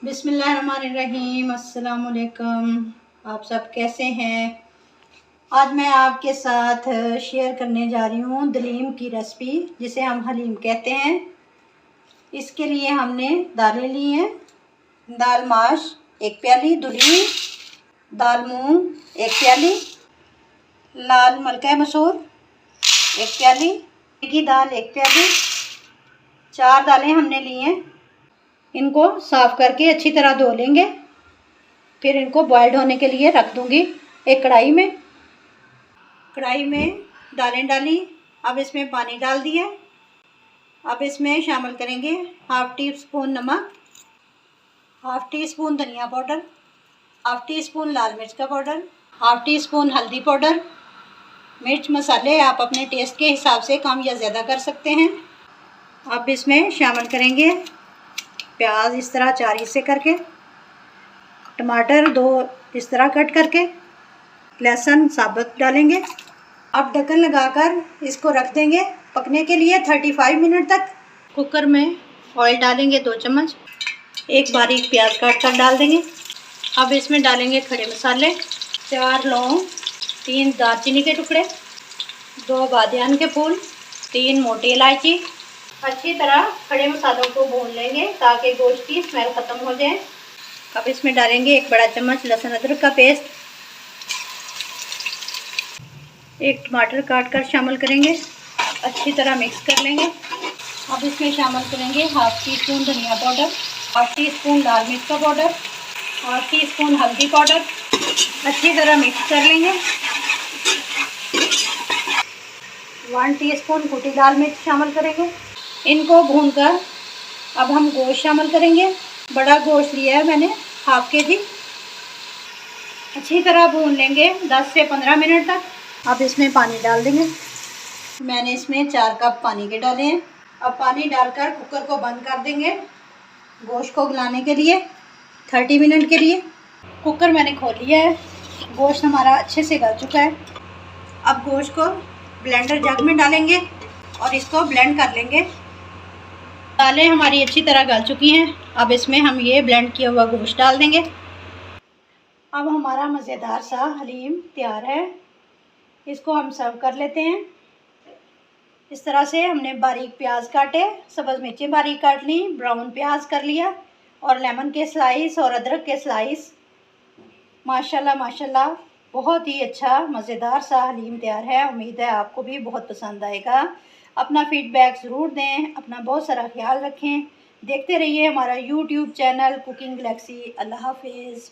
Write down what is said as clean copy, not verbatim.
बिस्मिल्लाहिर्रहमानिर्रहीम। अस्सलाम वालेकुम। आप सब कैसे हैं? आज मैं आपके साथ शेयर करने जा रही हूँ दलीम की रेसिपी, जिसे हम हलीम कहते हैं। इसके लिए हमने दालें ली हैं। दाल माश 1 प्याली, धुली दाल मूंग 1 प्याली, लाल मलका मसूर 1 प्याली की दाल 1 प्याली। 4 दालें हमने ली हैं। इनको साफ़ करके अच्छी तरह धो लेंगे। फिर इनको बॉइल्ड होने के लिए रख दूंगी एक कढ़ाई में। कढ़ाई में दालें डाली, अब इसमें पानी डाल दिया। अब इसमें शामिल करेंगे 1/2 टी स्पून नमक, 1/2 टी स्पून धनिया पाउडर, 1/2 टी स्पून लाल मिर्च का पाउडर, 1/2 टी स्पून हल्दी पाउडर। मिर्च मसाले आप अपने टेस्ट के हिसाब से कम या ज़्यादा कर सकते हैं। अब इसमें शामिल करेंगे प्याज इस तरह 4 हिस्से करके, टमाटर 2 इस तरह कट करके, लहसुन साबुत डालेंगे। अब ढक्कन लगाकर इसको रख देंगे पकने के लिए 35 मिनट तक। कुकर में ऑयल डालेंगे 2 चम्मच, एक बारीक प्याज काट कर डाल देंगे। अब इसमें डालेंगे खड़े मसाले, 4 लौंग, 3 दालचीनी के टुकड़े, 2 बादियान के फूल, 3 मोटी इलायची। अच्छी तरह खड़े मसालों को भून लेंगे ताकि गोश्त की स्मेल ख़त्म हो जाए। अब इसमें डालेंगे 1 बड़ा चम्मच लहसुन अदरक का पेस्ट, 1 टमाटर काट कर शामिल करेंगे, अच्छी तरह मिक्स कर लेंगे। अब इसमें शामिल करेंगे 1/2 टी स्पून धनिया पाउडर, 1/2 टी स्पून लाल मिर्च का पाउडर, 1/2 टी स्पून हल्दी पाउडर। अच्छी तरह मिक्स कर लेंगे। 1 टीस्पून कुटी लाल मिर्च शामिल करेंगे। इनको भूनकर अब हम गोश्त शामिल करेंगे। बड़ा गोश्त लिया है मैंने 1/2 केजी। अच्छी तरह भून लेंगे 10 से 15 मिनट तक। अब इसमें पानी डाल देंगे। मैंने इसमें 4 कप पानी के डाले हैं। अब पानी डालकर कुकर को बंद कर देंगे गोश्त को गलाने के लिए 30 मिनट के लिए। कुकर मैंने खोल लिया है, गोश्त हमारा अच्छे से गल चुका है। अब गोश्त को ब्लेंडर जग में डालेंगे और इसको ब्लेंड कर लेंगे। दालें हमारी अच्छी तरह गल चुकी हैं। अब इसमें हम ये ब्लेंड किया हुआ गोश्त डाल देंगे। अब हमारा मज़ेदार सा हलीम तैयार है। इसको हम सर्व कर लेते हैं। इस तरह से हमने बारीक प्याज काटे, सब्ज़ मिर्चें बारीक काट ली, ब्राउन प्याज कर लिया और लेमन के स्लाइस और अदरक के स्लाइस। माशाल्लाह माशाल्लाह, बहुत ही अच्छा मज़ेदार सा हलीम तैयार है। उम्मीद है आपको भी बहुत पसंद आएगा। अपना फीडबैक ज़रूर दें। अपना बहुत सारा ख्याल रखें। देखते रहिए हमारा यूट्यूब चैनल कुकिंग गैलेक्सी। अल्लाह हाफिज़।